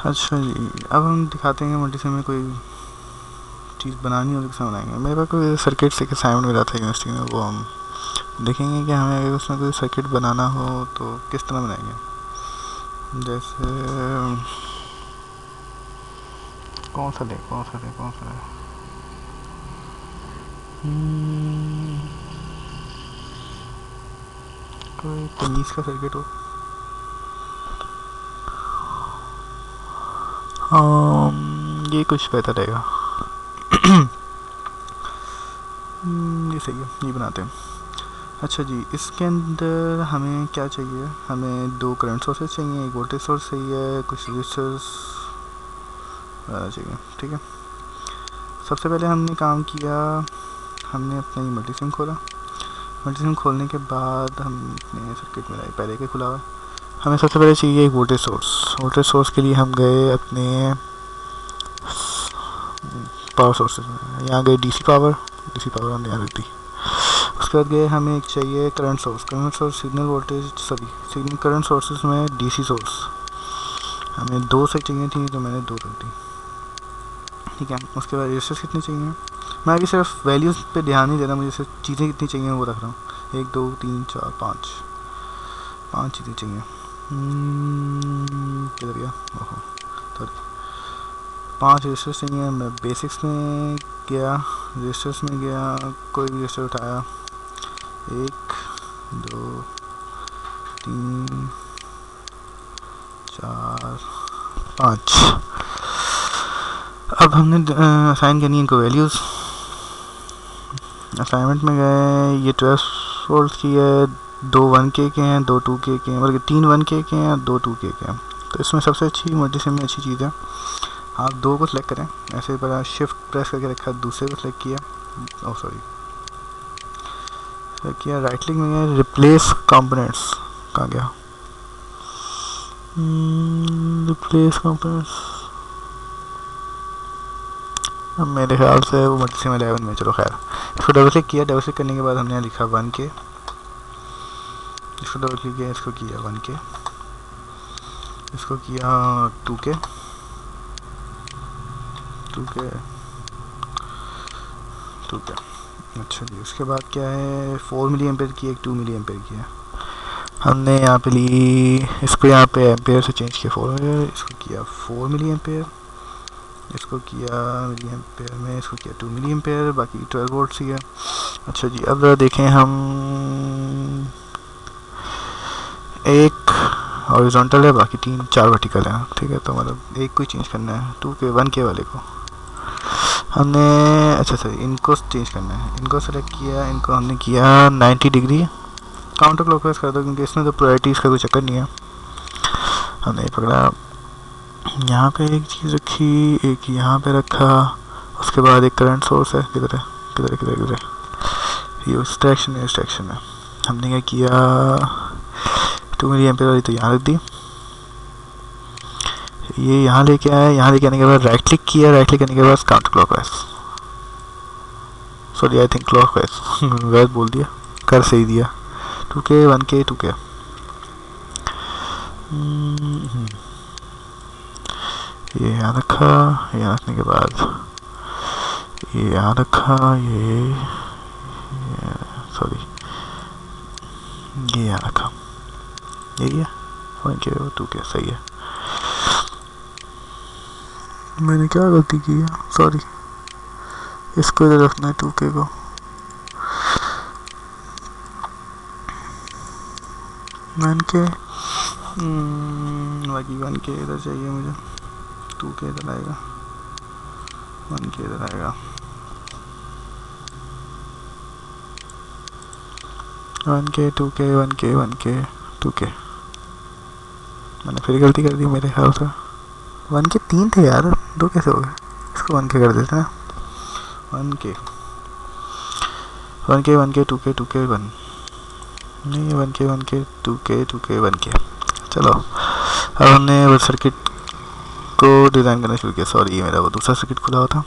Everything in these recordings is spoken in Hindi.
अच्छा जी, अब हम दिखाते हैं मल्टीसिम में कोई चीज़ बनानी हो तो कैसे बनाएंगे। मेरे पास कोई सर्किट से असाइनमेंट मिला था यूनिवर्सिटी में, वो हम देखेंगे कि हमें अगर उसमें कोई सर्किट बनाना हो तो किस तरह बनाएंगे। जैसे कौन सा ले कोई तमीज़ का सर्किट हो। ये कुछ बेहतर रहेगा। ये सही है, ये बनाते हैं। अच्छा जी, इसके अंदर हमें क्या चाहिए, हमें दो करंट सोर्सेज चाहिए, एक वोल्टेज सोर्स चाहिए, कुछ रजिस्टर्स चाहिए। ठीक है, सबसे पहले हमने काम किया, हमने अपना ये मल्टीसिम खोला। मल्टीसिम खोलने के बाद हम अपने सर्किट में लाए, पहले के खुला हुआ। हमें सबसे पहले चाहिए एक वोल्टेज सोर्स। वोल्टेज सोर्स के लिए हम गए अपने पावर सोर्सेज में, यहाँ गए डीसी पावर हमने यहाँ रख दी। उसके बाद गए हमें एक चाहिए current source signal voltage signal current sources में डीसी सोर्स हमें दो से चाहिए थी, तो मैंने दो रख दी। ठीक है, उसके बाद रेजिस्टर्स कितने चाहिए, मैं अभी सिर्फ वैल्यूज़ पे ध्यान नहीं दे रहा, मुझे सिर्फ चीज़ें कितनी चाहिए वो रख रहा हूँ। 1 2 3 4 5 चीज़ें चाहिए। किधर गया, ओहो सॉरी, 5 रजिस्टर्स चाहिए। मैं बेसिक्स में गया, रजिस्टर्स में गया, कोई भी रजिस्टर उठाया, 1 2 3 4 5। अब हमने असाइन करनी है इनको वैल्यूज़। असाइनमेंट में गए, ये 12 वोल्ट की है, 2 1K के हैं, 2 2K के हैं, बल्कि 3 1K के हैं, 2 2K के हैं। तो इसमें सबसे अच्छी मल्टीसिम में अच्छी चीज़ है, आप दो को सिलेक्ट करें, ऐसे पहले शिफ्ट प्रेस करके रखा, दूसरे को सिलेक्ट किया, सिलेक्ट किया, राइट क्लिक में गया, रिप्लेस कंपोनेंट्स, कहाँ गया, रिप्लेस कंपोनेंट्स। अब मेरे ख्याल से वो मल्टीसिम 11 में, चलो खैर। इसको डबल क्लिक किया, डबल क्लिक करने के बाद हमने यहाँ लिखा 1K, इसको डबल क्लिक किया, इसको किया 1K, इसको किया 2K, अच्छा जी। उसके बाद क्या है, 4 मिली एम्पेयर की, एक 2 मिली एम्पेयर की है। हमने यहाँ पे ली, इसको यहाँ पे एम्पेयर से चेंज किया 4 मिली, इसको किया 4 मिली एम्पेयर, इसको किया मिली एम्पेयर में, इसको किया 2 मिली एम्पेयर, बाकी 12 वोल्ट ही है। अच्छा जी, अब ज़रा देखें हम, एक हॉरिजॉन्टल है, बाकी 3 4 वर्टिकल हैं। ठीक है, तो मतलब एक को ही चेंज करना है, 2K 1K वाले को हमने, अच्छा सर इनको चेंज करना है, इनको सेलेक्ट किया, इनको हमने किया 90 डिग्री काउंटर क्लॉकवाइज कर दो, क्योंकि इसमें तो प्रायोरिटीज़ का कोई चक्कर नहीं है। हमने पकड़ा, यहाँ पे एक चीज़ रखी, एक यहाँ पे रखा, उसके बाद एक करंट सोर्स है, किधर ये उस डायरेक्शन में हमने क्या किया, 2 मिली एम्पेयर वाली तो यहाँ रख दी, ये यहाँ लेके आया, यहाँ लेके आने के बाद राइट क्लिक किया, राइट क्लिक करने के बाद counter clockwise, sorry I think clockwise वैसे बोल दिया, कर सही दिया, 2K 1K 2K। ये यहाँ रखा, यहाँ रखने के बाद ये यहाँ रखा, ये सॉरी ये यहाँ रखा, यही है 1K 2K, सही है। मैंने क्या गलती की है, सॉरी, इसको इधर रखना है 2K को, बाकी 1K इधर चाहिए मुझे, 2K इधर आएगा, 1K इधर आएगा, 1K 2K 1K 1K 2K। मैंने फिर गलती कर दी मेरे ख्याल से, 1K 3 थे यार, 2 कैसे हो गए, इसको 1K कर देते हैं, 1K 2K 2K 1 नहीं, 1K 2K 1K। चलो, अब हमने वो सर्किट को डिज़ाइन करना शुरू किया, सॉरी ये मेरा वो दूसरा सर्किट खुला हुआ था।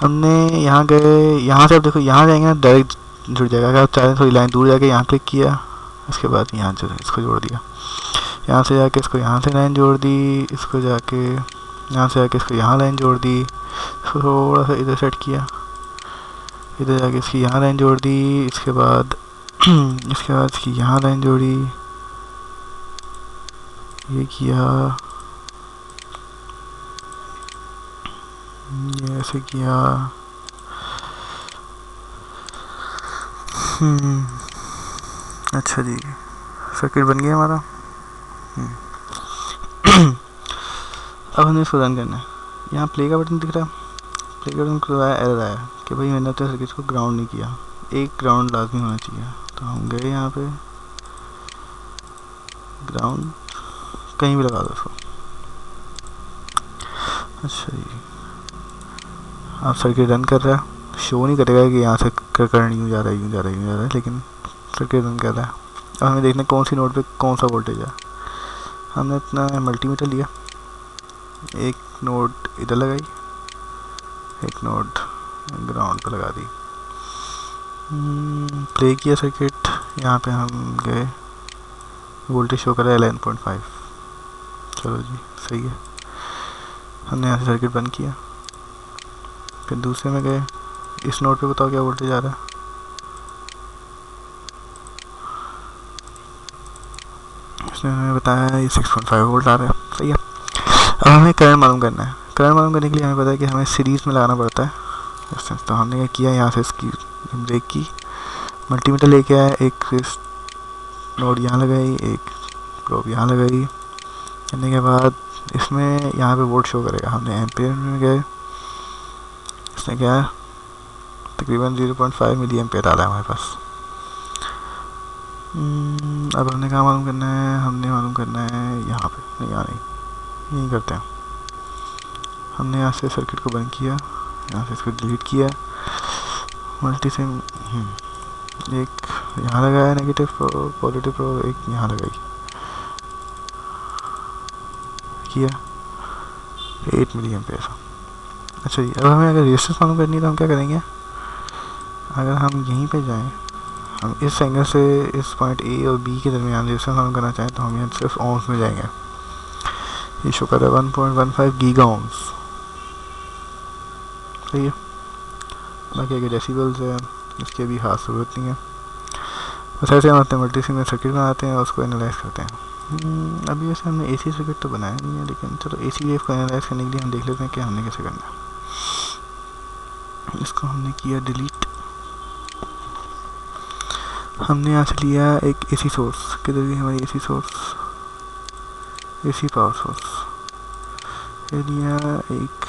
हमने यहाँ गए, यहाँ से अब देखो, यहाँ जाएंगे ना डायरेक्ट जुड़ जाएगा, अगर आप चाहें थोड़ी लाइन दूर जाके यहाँ क्लिक किया, उसके बाद यहाँ जो इसको जोड़ दिया, यहाँ से जाके इसको यहाँ से लाइन जोड़ दी, इसको जाके यहाँ से जाके इसको यहाँ लाइन जोड़ दी, इसको थोड़ा सा इधर सेट किया, इधर जाके इसकी यहाँ लाइन जोड़ दी, इसके बाद इसकी यहाँ लाइन जोड़ी, ये किया, ये ऐसे किया। अच्छा जी, सर्किट बन गया हमारा। अब हमें इसको रन करना है। यहाँ प्ले का बटन दिख रहा है, प्ले का बटन खुलवाया, एरर आया कि भाई मैंने तो सर्किट को ग्राउंड नहीं किया, एक ग्राउंड लाजमी होना चाहिए। तो हम गए यहाँ पे, ग्राउंड कहीं भी लगा दो उसको। अच्छा जी, आप सर्किट रन कर रहा है, शो नहीं करेगा कि यहाँ से करंट यूँ जा रहा है, यूँ जा रहा है, यूँ जा रहा है, लेकिन सर्किट रन कर रहा है। अब हमें देखना कौन सी नोड पे कौन सा वोल्टेज है। हमने अपना मल्टीमीटर लिया, एक नोड इधर लगाई, एक नोड ग्राउंड पे लगा दी, प्ले किया सर्किट। यहाँ पे हम गए, वोल्टेज शो कर रहा है 11.5। चलो जी, सही है। हमने यहाँ से सर्किट बंद किया, फिर दूसरे में गए, इस नोड पे बताओ क्या वोल्टेज आ रहा है। इसने हमें बताया ये 6.5 वोल्ट आ रहा है, सही है। अब हमें करंट मालूम करना है। करंट मालूम करने के लिए हमें पता है कि हमें सीरीज़ में लगाना पड़ता है। तो हमने क्या किया, यहाँ से इसकी ब्रेक की, मल्टीमीटर लेके आया, एक नोड यहाँ लगाई, एक प्रोब यहाँ लगाई। करने के बाद इसमें यहाँ पे वोल्ट शो करेगा। हमने एम्पेयर में गए, इसने क्या तकरीबन 0.5 मिली एम्पेयर आ रहा है हमारे पास। अब हमने कहाँ मालूम करना है, हमने मालूम करना है यहाँ पे, नहीं यहाँ नहीं, यहीं करते हैं। हमने यहाँ से सर्किट को बंद किया, यहाँ से इसको डिलीट किया, मल्टी से एक यहाँ लगाया नेगेटिव पॉजिटिव प्रो, एक यहाँ लगाई, किया 8 मिली एम्पेयर। अच्छा जी, अब हमें अगर रेजिस्टेंस मालूम करनी है तो हम क्या करेंगे, अगर हम यहीं पे जाएं, हम इस एंगल से इस पॉइंट ए और बी के दरमियान रेजिस्टेंस मालूम करना चाहें तो हम यहाँ सिर्फ ओम्स में जाएंगे। ये शो कर रहा है 1.15 गीगा ओम्स, सही है। बाकी अगर डेसिबल्स है इसकी अभी खास ज़रूरत नहीं है। बस ऐसे हम अपने मल्टीसिम में सर्किट बनाते हैं और उसको एनालाइज करते हैं। अभी वैसे हमने एसी सर्किट तो बनाया नहीं है, लेकिन चलो एसी वेव को एनालाइज करने के लिए हम देख लेते हैं कि हमने कैसे करना है। इसको हमने किया डिलीट। हमने यहाँ से लिया एक एसी सोर्स, किधर गई हमारी AC source, AC power source. ये लिया एक,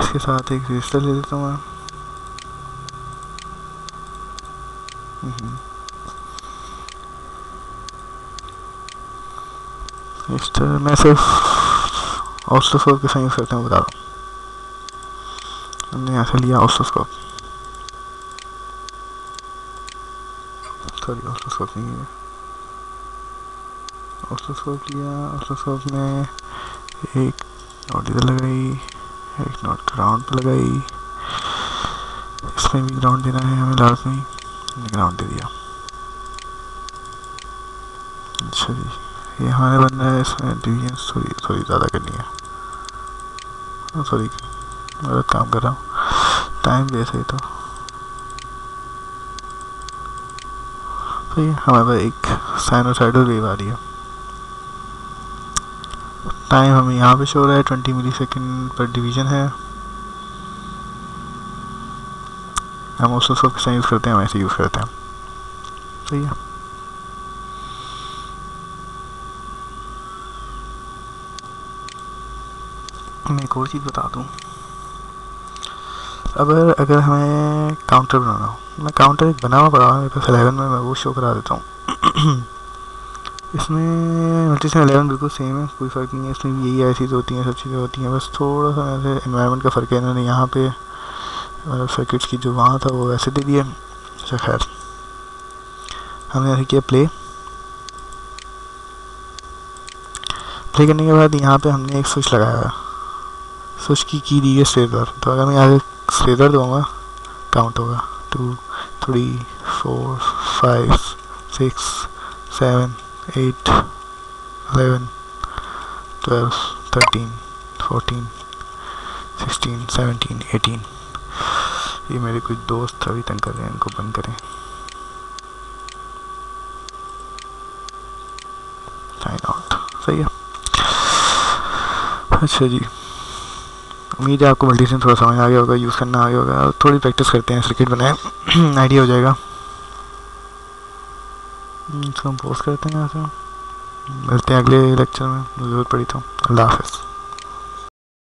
इसके साथ एक रजिस्टर ले लेता हूँ रजिस्टर। मैं सिर्फ ऑसिलोस्कोप के साथ यूज़ करते हैं, बता रहा हूँ। हमने यहाँ से लिया ऑसिलोस्कोप, सॉरी ऑसिलोस्कोप नहीं है, ऑसिलोस्कोप लिया। ऑसिलोस्कोप में एक नोट इधर लगाई, एक नोट ग्राउंड पे लगाई, इसमें भी ग्राउंड देना है हमें लाजमी, हमने ग्राउंड दे दिया। अच्छा जी, ये हमारे बन रहा है, इसमें डिवीजन थोड़ी ज़्यादा करनी है, सॉरी गलत काम कर रहा हूँ, टाइम बेस है तो ये हमारे पास एक साइनोसाइडल वेव आ रही है। टाइम हमें यहाँ पे शो हो रहा है 20 मिली सेकेंड पर डिवीजन है। हम ऑसिलोस्कोप के साथ यूज़ करते हैं, हम ऐसे यूज़ करते हैं, सही है। मैं एक और चीज़ बता दूँ, अगर हमें काउंटर बनाना हो, मैं काउंटर एक बना हुआ पड़ा है मेरे पास 11 में, मैं वो शो करा देता हूँ। इसमें मल्टीसिम 11 बिल्कुल सेम है, कोई फ़र्क नहीं है। इसमें भी यही ऐसी होती हैं, सब चीज़ें होती हैं, बस थोड़ा सा ऐसे एनवायरनमेंट का फ़र्क है। इन्होंने यहाँ पे मतलब सर्किट्स की जो वहाँ था वो वैसे दे दिया। अच्छा खैर, हमने ऐसे किया प्ले करने के बाद यहाँ पे हमने एक स्विच लगाया है, स्विच की दी है स्टेटर। तो अगर मैं यहाँ स्टेटर दूँगा, काउंट होगा 2 3 4 5 6 7 8 11 12 13 14 16 17 18। ये मेरे कुछ दोस्त अभी तंग कर रहे हैं, इनको बंद करें। साइन आउट, सही है। अच्छा जी, उम्मीद है आपको मल्टीसिम थोड़ा समझ आ गया होगा, यूज़ करना आ गया होगा। और थोड़ी प्रैक्टिस करते हैं, सर्किट बनाए आइडिया हो जाएगा। इसको हम पोस्ट करते हैं यहाँ से। मिलते हैं अगले लेक्चर में, ज़रूरत पड़ी तो। अल्लाह हाफ़िज़।